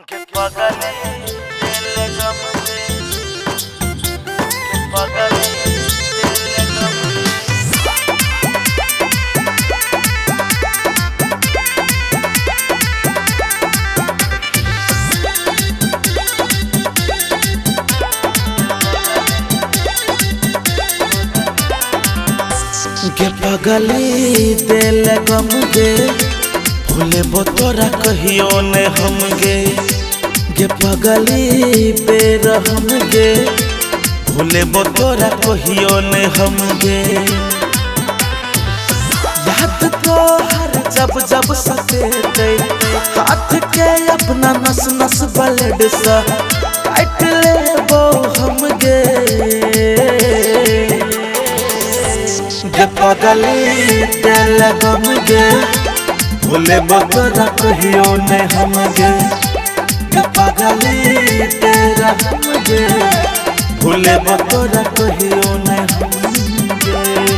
Que pagale dele gamle, que pagale dele gamle. के पगली दिल गम गे भूले तोरा कहियो ने हम गे पगली बेरहम गे भूले तोरा कहियो ने हम गे याद तो हर जब जब सते हाथ के अपना नस नस ब्लड सा काट ले वो हम गे पगली दिल गम गे भूले तोरा कहियो ने हम गे पगली तेरा हम गे भूले तोरा कहियो ने हम गे।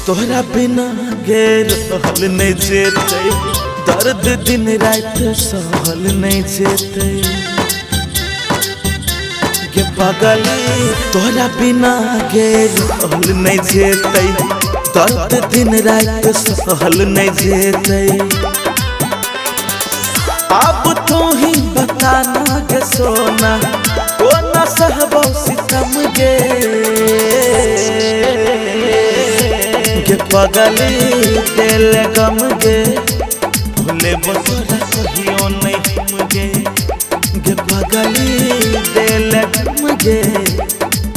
तोहरा बिना गे रहल नहीं जेते दर्द दिन रात सहल नहीं जेते गे पगली तोहरा बिना गे रहल नहीं जेते दर्द दिन रात सहल नहीं जेते अब तू ही बताना गे सोना को न सहबो सितम गे पगली दिल गम गे भूले तोरा कहियो नहीं हम गे पगली दिल गम गे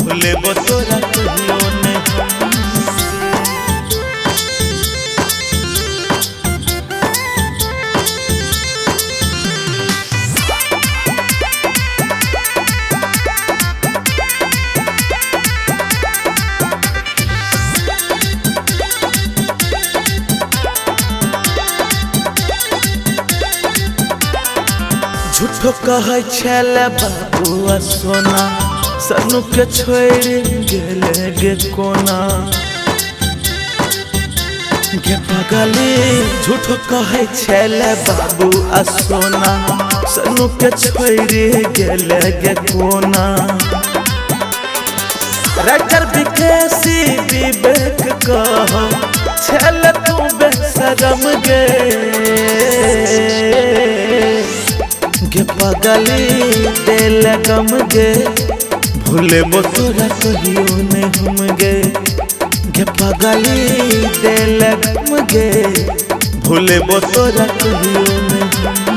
भूले तोरा कहियो नहीं हम गे। झूठो कहे छल बाबुआ सोना सनु के छोड़ गेले गे कोना गे पगली झूठो कहे छल बाबुआ सोना सनु के छोड़ गेले गे कोना राइटर विकेसी विवेक कह छल तू बेशरम गे पगली दिल गम गे भूले तोरा कहियो ने हम गे पगली दिल गम गे भूले तोरा कहियो ने हम